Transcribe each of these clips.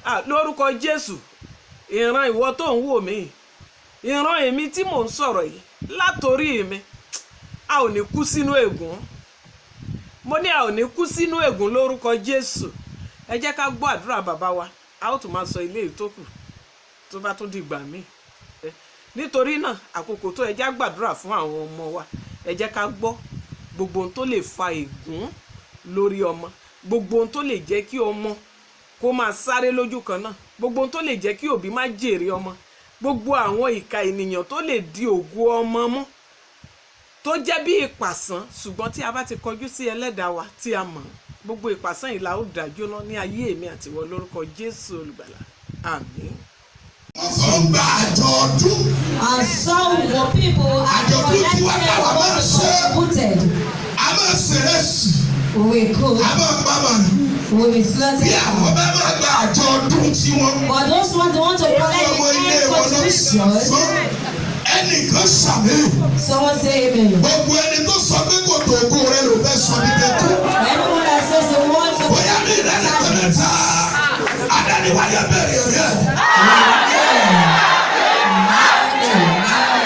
Lórúkọ Jésù, ìran ìwọ tó ń wò mí, ìran èmi tí mò ń sọ̀rọ̀ yìí látorí mi, a ò ní kú sínú ègún. Mo ní a ò ní kú sínú ègún lórúkọ Jésù. Ẹ jẹ́ ká gbọ́ àdúrà bàbá wa, a ó tún máa sọ ilé ìtókù tó bá tún dìgbà míì. Nítorí náà àkókò tó ẹ jẹ́ gbàdúrà fún àwọn ọmọ wa. Ẹ jẹ́ ká gbọ́ gbogbo ohun tó lè fa ègún lórí ọmọ, gbogbo ohun tó lè jẹ́ kí ọmọ kó máa sáré lójú kan náà, gbogbo ohun tó lè jẹ́ kí òbí má jèrè ọmọ, gbogbo àwọn ìka ènìyàn tó lè di ògo ọmọ mú, tó jẹ́ bí ìpàsán, ṣùgbọ́n tí a bá ti kọjú sí ẹlẹ́dàá wa tí a mọ̀, gbogbo ìpàsán yìí la ó dájú ná ní ayé èmi àti ìwọ lórúkọ Jésù olùgbàlà. Àmín. Ọgbà àjọ̀dún. And some people are collected what was contributed. A máa ṣèrèsì. We cook. A máa pa màlúù. We will slaughter. Bí àwọn bá máa gba àjọ̀dún tiwọn. But those ones want to collect the contribution. Ẹnìkan ṣàmì. Someone say amen. Gbogbo ẹni tó sọ pé kò tó ògo rẹ ló fẹ́ sọ ní kẹ́kọ̀ọ́. Anyone that says they want to. Bóyá mi ìrẹ́lẹ̀ tẹ̀lé ta. Adániwáyé bẹ̀rẹ̀ rẹ̀.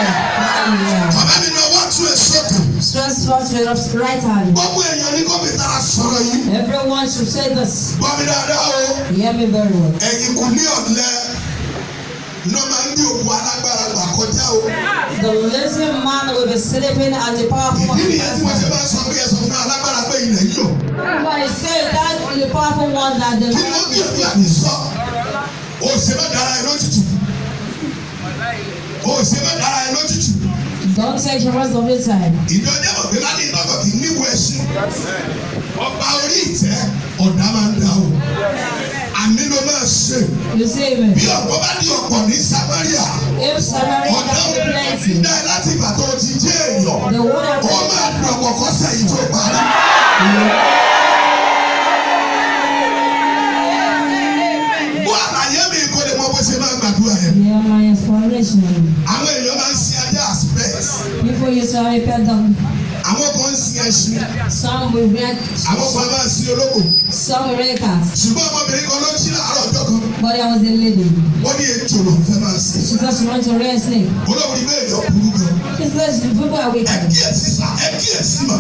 Bàbá mi náà wá tún ẹ sọ́kàn. Just watch with your right hand. Gbogbo èèyàn ní kọ́mpútà sọ̀rọ̀ yìí. Everyone should say this. Gbọ́ mi dáadáa o. Hear me very well. Ẹ̀yin kò ní ọ̀lẹ. Ló máa ń bí òkú alágbára gbà kọjá o. The lazy man will be sleeping at the powerful one. Ìdí nìyẹn tí wọ́n ṣe máa sọ pé ẹ̀sọ́ fún alágbára pé ilẹ̀ yìí o. But I say that the powerful one that the Kí ló bí òkú àti sọ? O ṣe má dára ẹ lójijì. O ṣe má dára ẹ lójijì. don't take the rest of your time. Ìjọ jẹ́ òbí láti ìtọ́kọ̀ kì í níwò ẹṣin. Ọba orí ìtẹ́ ọ̀dà máa ń dà o. Àmì ló máa ṣe. You see me? Bí ọ̀pọ̀ bá di ọ̀pọ̀ ní Samaria. If Samaria Ọ̀dà can be òbí plenty, dá ẹ láti ìgbà tó ti jẹ́ èèyàn. the one that Ó máa dùn ọ̀pọ̀ kọ́sẹ̀ yìí tó parí. Bó àlàyé mi kò lè mọ bó ṣe máa gbàdúrà yẹn. yeah, my inspiration. Àwọn èèyàn máa ń sin ajá aspect. Before you say I pet them, Àwọn kan ń sin ẹṣin. some will react, Àwọn kan máa ń sin olóko. some will react cats. Ṣùgbọ́n ọmọbìnrin kan ló jí láàárọ̀ ọjọ́ kan. But there was a lady. Wọ́n ní ejò ló ń fẹ́ máa sìn. She said she wants to rear a snake. Olóòwò ilé èèyàn burú gan. She says the people are Ẹ wicked. kíyèsí sá, ẹ kíyèsí mà.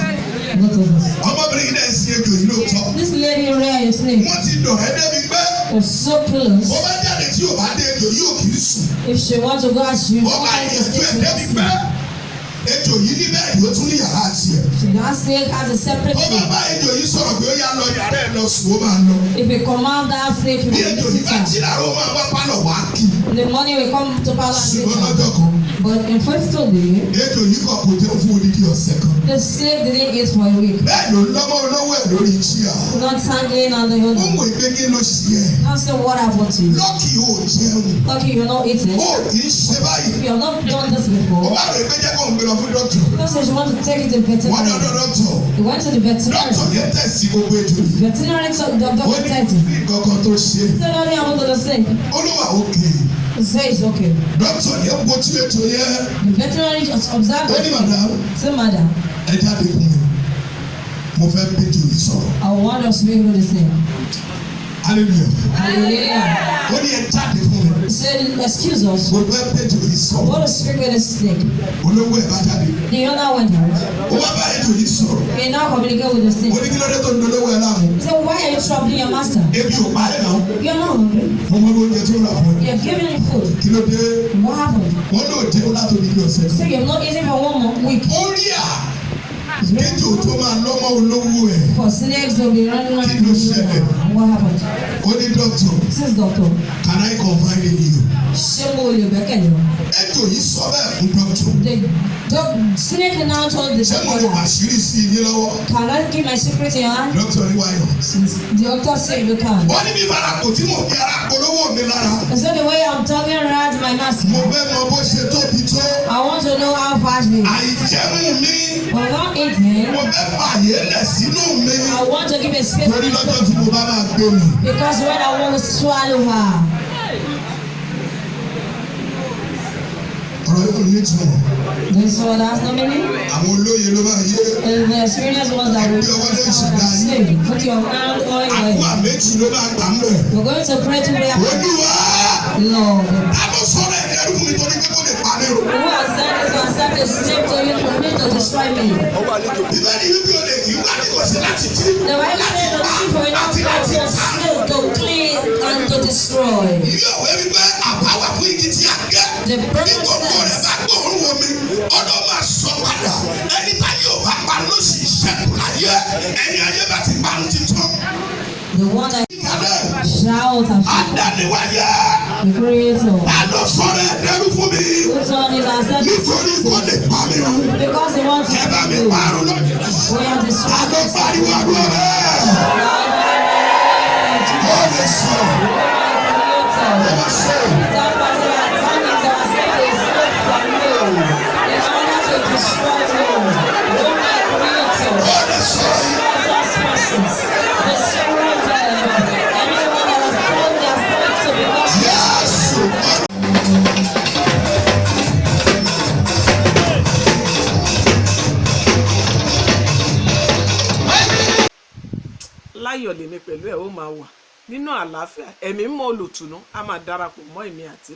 Both of us. Ọmọbìnrin yìí náà ń sin ejò yìí lóòótọ́. This lady rear a snake. Wọ́n ti dọ̀ ẹ́ débi pé Was so close. ó bá jáde tí ò bá dé ejò yóò kì í sùn. If she wants to go out, she Ó bá yẹ̀jú ẹ̀ débi pé ejò yìí ní bẹ́ẹ̀ yóò tún ní yàrá tiẹ̀. that snake has a separate Ó bá snake. bá ejò yìí sọ̀rọ̀ pé ó yá lọ yàrá ẹ̀ lọ sùn ó máa lọ. If you command that snake, you Bí will ejò yìí visit bá jí her. láàárọ̀ ó máa wá pálọ̀ wá kí. In the morning we come to Palo and visit Ṣùgbọ́n her. lọ́jọ́ kan, But in first day, ejò yìí kọ̀ kò jẹun fún odidi ọ̀sẹ̀ kan. the snake didn't eat for a week. Bẹ́ẹ̀ ló lọ́mọ olówó ẹ̀ lórí chíà. Not hanging on the Ó hood. mú ìgbégi ló ṣí ẹ̀. I said, what happened to you? Lọ́kì ò jẹun. Okay, you're not eating. Ó kì í ṣe báyìí. You have not done this Ó before. bá rẹ̀ pé jẹ́ kó ń gbé lọ fún dọ́kítọ̀. No, so she wants to take it to Wọ́n veterinary. dọ́dọ̀ dọ́kítọ̀. He went to the veterinary. Dọ́kítọ̀ yẹn tẹ̀sí gbogbo ejò yìí. Veterinary told the Ó doctor ní tested. nǹkan tó ṣe. He said, only I want to the snake. Ó ló wà òkè. He said, it's okay. Dọ́kítọ̀ yẹn wo tí ejò yẹn. The veterinary just observed Ó ní the madam, snake. Say, madam, ẹ jáde fún mi. Mo fẹ́ bẹ́jọ yìí sọ̀rọ̀. I want us to be able to snake. Hallelujah. Hallelujah. Ó ní ẹ jáde fún mi. He said, excuse us. Mo fẹ́ bẹ́jọ yìí I sọ̀rọ̀. want to speak with the snake. Olówó ẹ̀ bá jáde. The owner went out. Ó wá bá ejò yìí sọ̀rọ̀. He now communicate with the Mo snake. ní kí ló dé tó ń dolówó ẹ láàmú. He said, why are you troubling your master? Ebi ò parẹ́ náà. You're not hungry. Mo mọ oúnjẹ tí ó rà fún ẹ. You're giving him food. Kí ló dé? What happened? Wọ́n lò jẹun látòrí ní ọ̀sẹ̀. So you've not eaten for 1 week. Ó rí à. Kéjò tó máa lọ́mọ olówó ẹ̀. For snakes to be running around. Kí ló ṣẹlẹ̀? What happened? Ó ní dọ́kítọ̀. This is doctor. Can I confide in you? Ṣé mo lè gbẹ́kẹ̀lé wọn? Ejò yìí sọ bẹ́ẹ̀ fún dọ́kítọ̀. The snake now told the Ṣé mo lè doctor, pàṣírí sí i ní lọ́wọ́? can I keep my secret in your hand? Dọ́kítọ̀ ní wáyọ̀. The doctor said you can. Wọ́n ní bí farakò tí mo fi ara polówó mi lára. So the way I'm talking around my master, Mo fẹ́ mọ bó ṣe tóbi tó. I want to know how fast we. Àìjẹun mi. But not eating, Mo fẹ́ fààyè lẹ̀ sínú mi. I want to give a space for Torí my lọ́jọ́ tí stomach. mo bá máa gbé mi. Because when I want to swallow her, Ọ̀rọ̀ ọ̀rọ̀ yóò ní ìtumọ̀. This word has no meaning. Àwọn olóye ló máa yé. And the experienced ones that will save. Put your hand on your head. Àkúà méjì ló máa gbà ń bẹ̀. We're going to pray to prayer. Olúwa. Lord. Àmọ́ sọ̀rọ̀ ẹ̀dẹ́rù fún mi torí pé kò lè parí o. Who has said it to accept a slave to you for me to destroy me? Ìbéèrè yìí bí o lè kí wá ní kò sí láti jí. The Bible says the thief will not come to a slave to clean and to destroy. Ìyá òwe wípé àbáwá fún igi tí a gé. The Bible Ìgbòho rẹ̀ says bá gbòòrùn omi. Ọ̀dọ́ máa sọ padà. Ẹni tá yóò bá pa ló sì ṣẹ́kù láyé. Ẹni ayé bá ti pa ló ti tán. the one that shouts and shouts. Adániwáyé. The Creator. Àlọ́ sọ̀rọ̀ ẹ̀dẹ́rù fún mi. Whose son is accepted Nítorí kò lè pa mi o. because he wants Ẹ bá to mi do. parun lọ́jọ́. We are destroyed. Àlọ́ pariwo àdúrà bẹ́ẹ̀. Ó lè sọ̀rọ̀. Ó lè sọ̀rọ̀. Ó lè sọ̀rọ̀. Jésù. láyọ̀ lèmi pẹ̀lú ẹ̀ ó máa wà nínú àlàáfíà ẹ̀mí mọ́ olùtùnú á máa darapọ̀ mọ́ èmi àti